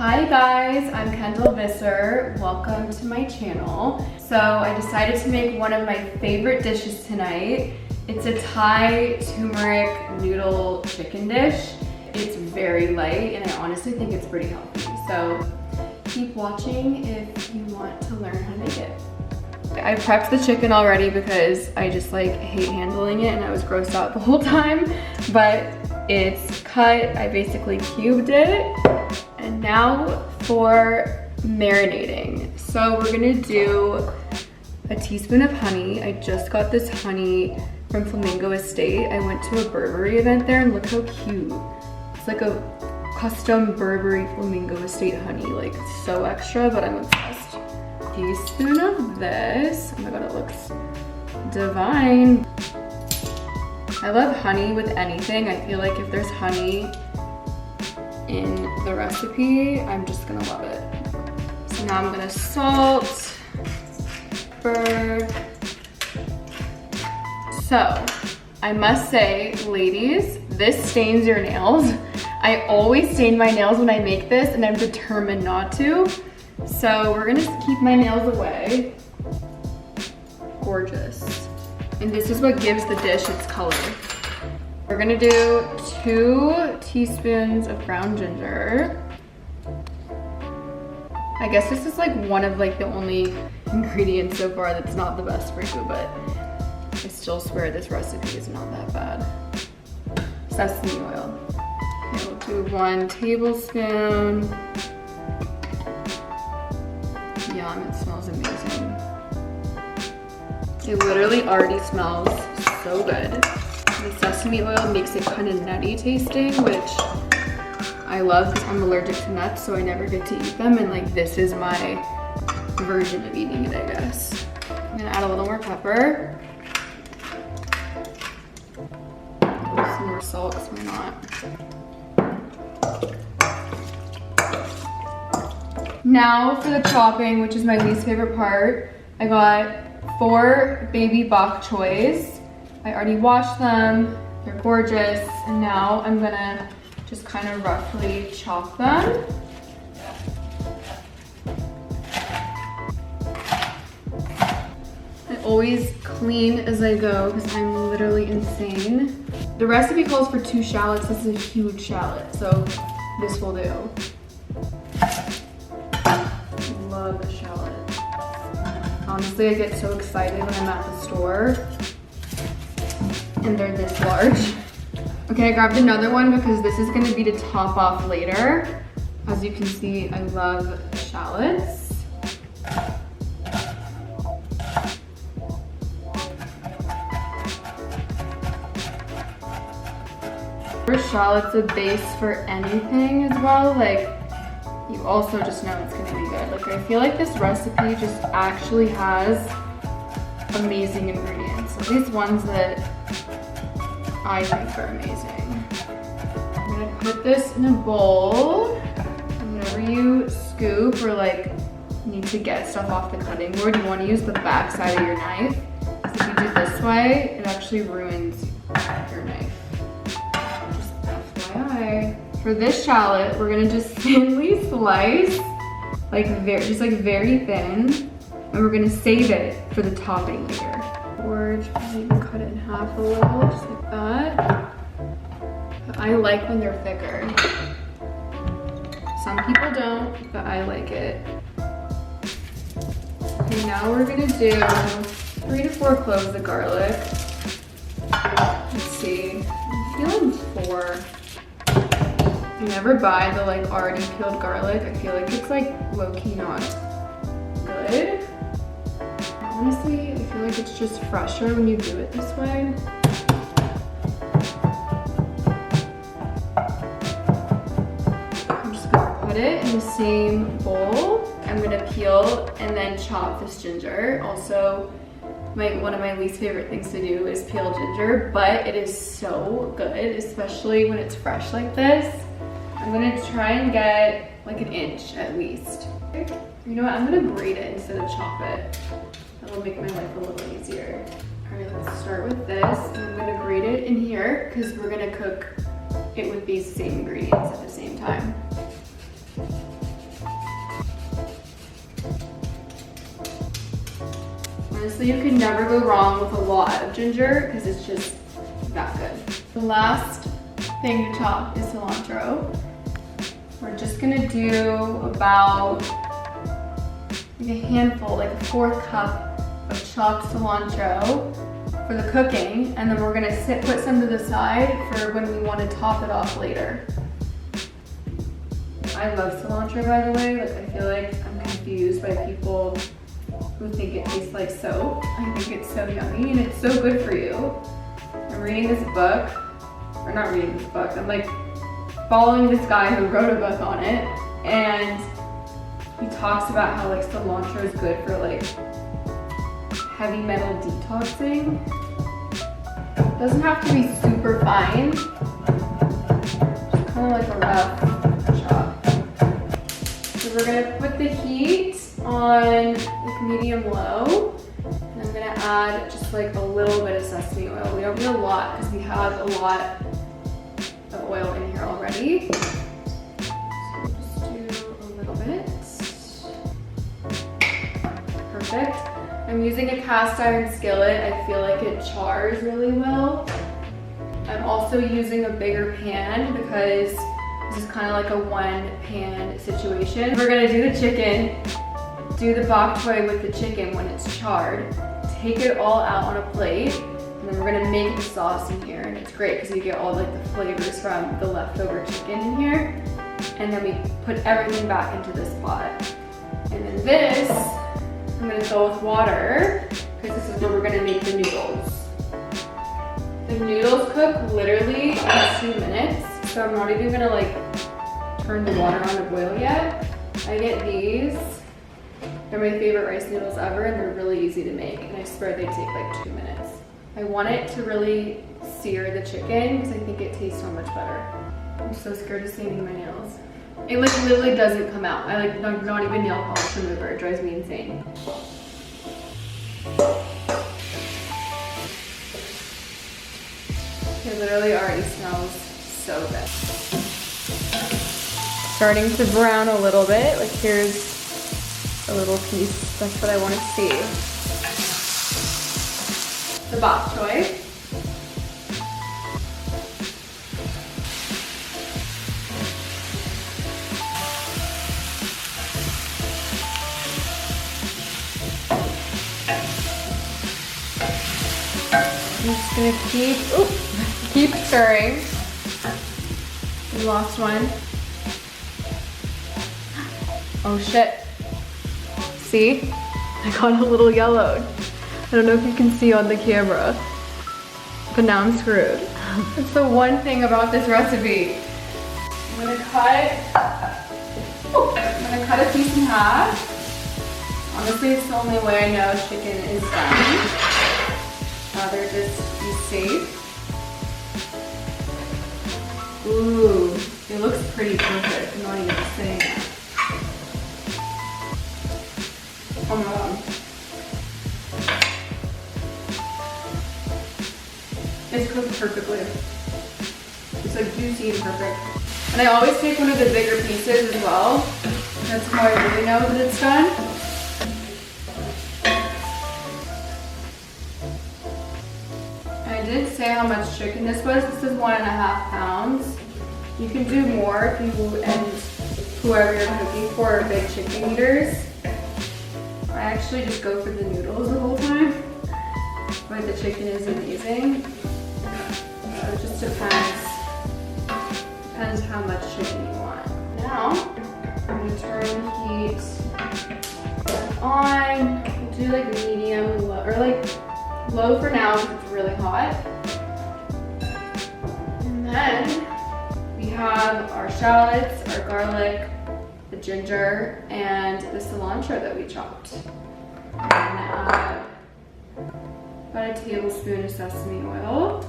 Hi guys, I'm Kendall Visser. Welcome to my channel. So I decided to make one of my favorite dishes tonight. It's a Thai turmeric noodle chicken dish. It's very light and I honestly think it's pretty healthy. So keep watching if you want to learn how to make it. I prepped the chicken already because I just hate handling it and I was grossed out the whole time. But it's cut, I basically cubed it. And now for marinating. So we're gonna do a teaspoon of honey. I just got this honey from Flamingo Estate. I went to a Burberry event there and look how cute. It's like a custom Burberry Flamingo Estate honey. Like it's so extra, but I'm obsessed. Teaspoon of this. Oh my God, it looks divine. I love honey with anything. I feel like if there's honey in the recipe, I'm just gonna love it. So now I'm gonna salt, pepper. So I must say, ladies, this stains your nails. I always stain my nails when I make this and I'm determined not to. So we're gonna keep my nails away. Gorgeous. And this is what gives the dish its color. We're gonna do 2 teaspoons of ground ginger. I guess this is one of the only ingredients so far that's not the best for you, but I still swear this recipe is not that bad. Sesame oil. Okay, we'll do 1 tablespoon. Yum, it smells amazing. It literally already smells so good. The sesame oil makes it kind of nutty tasting, which I love because I'm allergic to nuts, so I never get to eat them, and this is my version of eating it, I guess. I'm gonna add a little more pepper. Some more salt, because why not? Now for the chopping, which is my least favorite part. I got 4 baby bok choys. I already washed them, they're gorgeous, and now I'm gonna just kind of roughly chop them. I always clean as I go because I'm literally insane. The recipe calls for 2 shallots. This is a huge shallot, so this will do. Love a shallot. Honestly, I get so excited when I'm at the store and they're this large. Okay, I grabbed another one because this is gonna be to top off later. As you can see, I love shallots. For shallots, a base for anything as well. You also just know it's gonna be good. I feel like this recipe just actually has amazing ingredients. At least ones that I think are amazing. I'm gonna put this in a bowl. Whenever you scoop or need to get stuff off the cutting board, you wanna use the back side of your knife. Because if you do this way, it actually ruins your knife. Just FYI. For this shallot, we're gonna just thinly slice, very thin, and we're gonna save it for the topping later. Or even cut it in half a little, just like that. But I like when they're thicker. Some people don't, but I like it. Okay, now we're gonna do 3 to 4 cloves of garlic. Let's see, I'm feeling 4. You never buy the already peeled garlic. I feel like it's low-key not good. Honestly, I feel like it's just fresher when you do it this way. I'm just gonna put it in the same bowl. I'm gonna peel and then chop this ginger. Also, one of my least favorite things to do is peel ginger, but it is so good, especially when it's fresh like this. I'm gonna try and get an inch at least. You know what, I'm gonna grate it instead of chop it. That'll make my life a little easier. All right, let's start with this. I'm gonna grate it in here because we're gonna cook it with these same ingredients at the same time. Honestly, you can never go wrong with a lot of ginger because it's just that good. The last thing to chop is cilantro. We're just gonna do about like a handful, like a 1/4 cup of chopped cilantro for the cooking, and then we're gonna put some to the side for when we want to top it off later. I love cilantro, by the way. Like, I feel like I'm confused by people who think it tastes like soap. I think it's so yummy and it's so good for you. I'm reading this book, or not reading this book, I'm like following this guy who wrote a book on it, and he talks about how like cilantro is good for like heavy metal detoxing. It doesn't have to be super fine, just kind of like a rough chop. So we're gonna put the heat on like medium low, and I'm gonna add just like a little bit of sesame oil. We don't need a lot because we have a lot of oil in here already. So we'll just do a little bit. Perfect. I'm using a cast iron skillet. I feel like it chars really well. I'm also using a bigger pan because this is kind of like a one pan situation. We're gonna do the chicken, do the bok choy with the chicken when it's charred, take it all out on a plate, and then we're gonna make the sauce in here. And it's great because you get all like the flavors from the leftover chicken in here. And then we put everything back into this pot. And then this, I'm gonna fill with water because this is where we're gonna make the noodles. The noodles cook literally in 2 minutes, so I'm not even gonna like turn the water on to boil yet. I get these. They're my favorite rice noodles ever, and they're really easy to make, and I swear they take like 2 minutes. I want it to really sear the chicken because I think it tastes so much better. I'm so scared of staining my nails. It like literally doesn't come out. I like not even nail polish remover. It drives me insane. It literally already smells so good. Starting to brown a little bit. Like here's a little piece. That's what I want to see. The bok choy. I'm just gonna keep stirring. We lost one. Oh shit. See? I got a little yellowed. I don't know if you can see on the camera, but now I'm screwed. That's the one thing about this recipe. I'm gonna cut a piece in half. Honestly, it's the only way I know chicken is done. Rather just be safe. Ooh, it looks pretty perfect. I'm not even saying that. Oh my god. It's cooked perfectly. It's like juicy and perfect. And I always take one of the bigger pieces as well. That's how I really know that it's done. I did say how much chicken this was. This is 1.5 pounds. You can do more if you and whoever you're cooking for are big chicken eaters. I actually just go for the noodles the whole time, but the chicken is amazing. So it just depends how much chicken you want. Now, I'm gonna turn the heat on. We'll do like medium, low, or like low for now because it's really hot. And then we have our shallots, our garlic, the ginger, and the cilantro that we chopped. I'm gonna add about a tablespoon of sesame oil.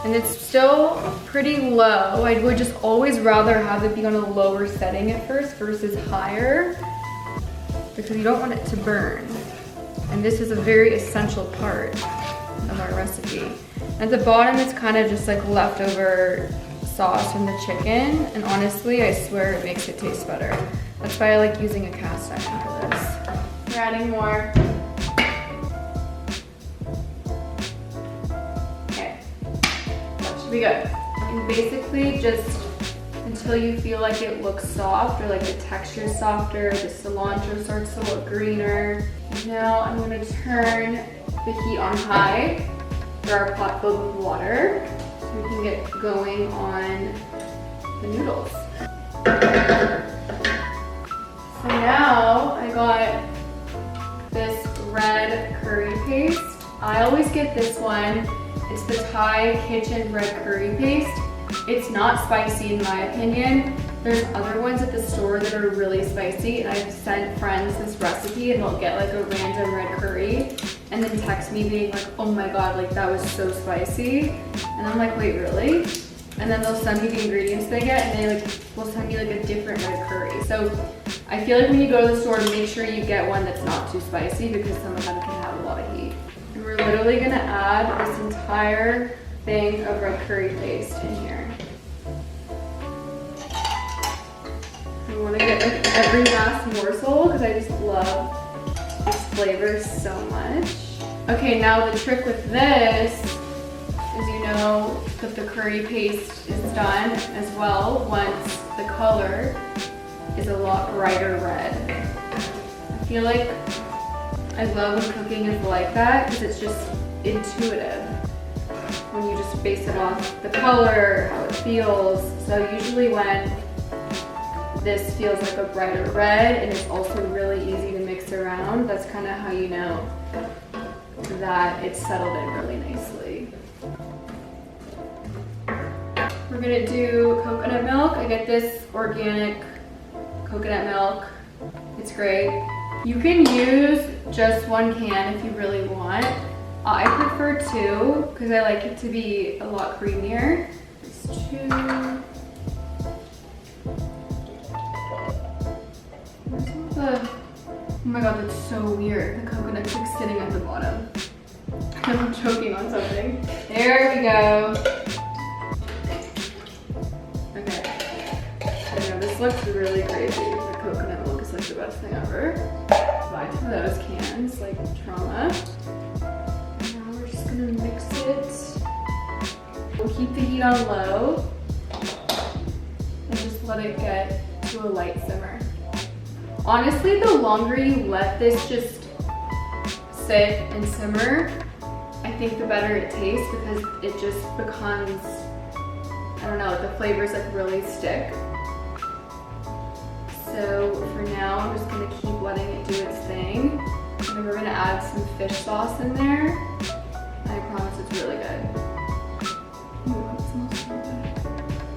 And it's still pretty low. I would just always rather have it be on a lower setting at first versus higher because you don't want it to burn. And this is a very essential part of our recipe. At the bottom, it's kind of just like leftover sauce from the chicken, and honestly, I swear it makes it taste better. That's why I like using a cast iron for this. We're adding more. Okay, that should be good. And basically just until you feel like it looks soft, or like the texture is softer, the cilantro starts to look greener. Now I'm gonna turn the heat on high for our pot filled with water so we can get going on the noodles. So now I got this red curry paste. I always get this one. It's the Thai kitchen red curry paste. It's not spicy in my opinion. There's other ones at the store that are really spicy, and I've sent friends this recipe and they'll get like a random red curry and then text me being like, oh my god, like that was so spicy. And I'm like, wait, really? And then they'll send me the ingredients they get, and they like will send me like a different red curry. So I feel like when you go to the store, make sure you get one that's not too spicy, because some of them can have a lot of heat. And we're literally gonna add this entire thing of red curry paste in here. I want to get like every last morsel because I just love this flavor so much. Okay, now the trick with this is, you know, that the curry paste is done as well once the color is a lot brighter red. I feel like I love when cooking is like that because it's just intuitive when you just base it off the color, how it feels. So usually when this feels like a brighter red and it's also really easy to mix around, that's kind of how you know that it's settled in really nicely. We're gonna do coconut milk. I get this organic coconut milk. It's great. You can use just 1 can if you really want. I prefer 2 because I like it to be a lot creamier. It's 2. Oh my god, that's so weird. The coconut's like sitting at the bottom. I'm choking on something. There we go. Okay. I know this looks really crazy. The coconut milk is like the best thing ever. Buy 2 of those cans, like trauma. And now we're just gonna mix it. We'll keep the heat on low and just let it get to a light simmer. Honestly, the longer you let this just sit and simmer, I think the better it tastes, because it just becomes, I don't know, the flavors like really stick. So for now, I'm just gonna keep letting it do its thing. And then we're gonna add some fish sauce in there. I promise it's really good. Ooh, it smells so good.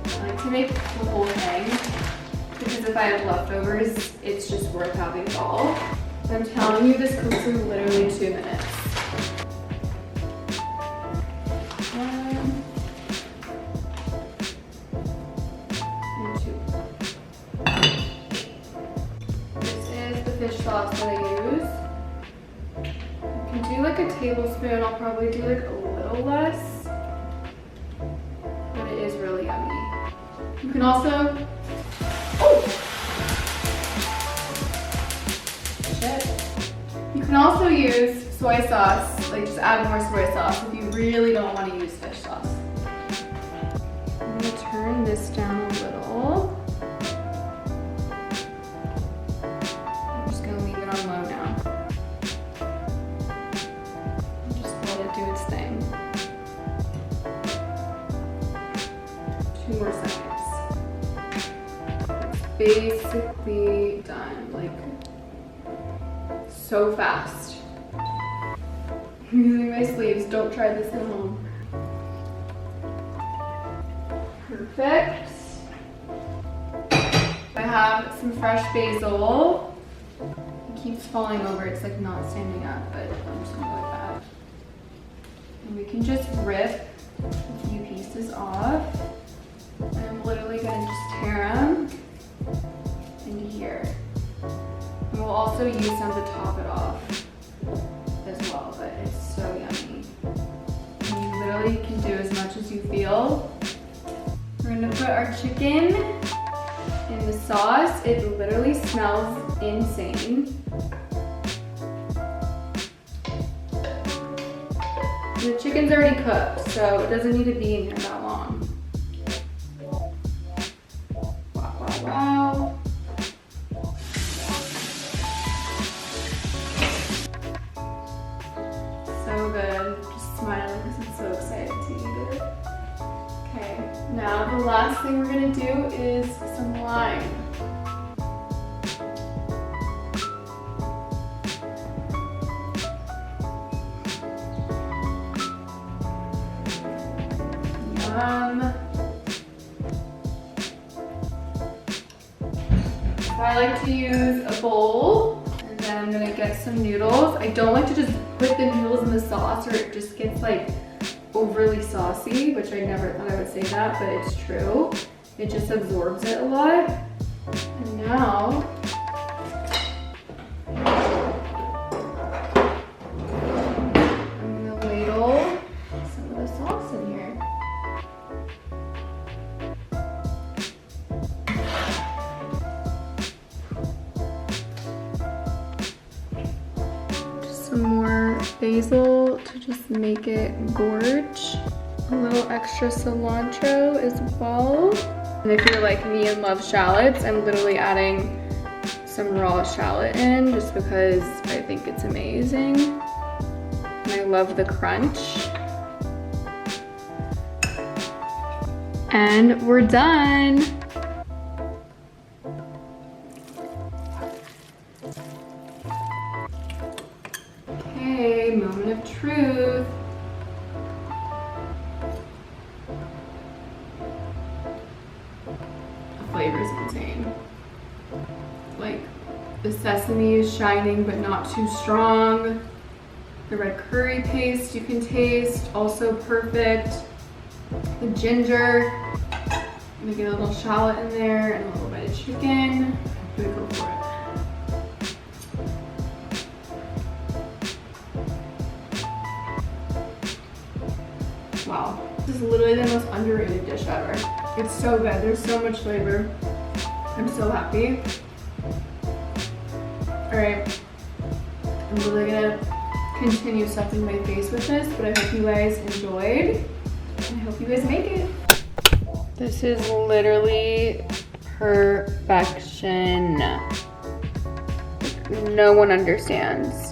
I like to make the whole thing, because if I have leftovers, it's just worth having it all. So I'm telling you, this cooks in literally 2 minutes. 1 and 2. This is the fish sauce that I use. You can do like a tablespoon. I'll probably do like a little less, but it is really yummy. You can also You can also use soy sauce, like just add more soy sauce if you really don't want to use fish sauce. I'm going to turn this down a little. I'm just going to leave it on low now. And just let it do its thing. 2 more seconds. It's basically done. Like, so fast. I'm using my sleeves. Don't try this at home. Perfect. I have some fresh basil. It keeps falling over. It's like not standing up, but I'm just gonna go like that. And we can just rip a few pieces off. And I'm literally gonna just tear them into here. And we'll also use some to top it off as well, but it's so yummy. really can do as much as you feel. We're gonna put our chicken in the sauce. It literally smells insane. The chicken's already cooked, so it doesn't need to be in here that long. Wow, wow, wow. So good. Just smiling because I'm so excited to eat it. Okay, now the last thing we're gonna do is some lime. So I like to use a bowl, and then I'm gonna get some noodles. I don't like to just put the noodles in the sauce or it just gets like overly saucy, which I never thought I would say that, but it's true. It just absorbs it a lot. And now, I'm gonna ladle some of the sauce in here. Some more basil to just make it gorge. A little extra cilantro as well. And if you're like me and love shallots, I'm literally adding some raw shallot in just because I think it's amazing. And I love the crunch. And we're done. Okay, moment of truth. The flavor is insane. Like, the sesame is shining but not too strong. The red curry paste you can taste, also perfect. The ginger, I'm gonna get a little shallot in there and a little bit of chicken. I'm gonna go for it. Wow, this is literally the most underrated dish ever. It's so good, there's so much flavor. I'm so happy. All right, I'm really gonna continue stuffing my face with this, but I hope you guys enjoyed, and I hope you guys make it. This is literally perfection. No one understands.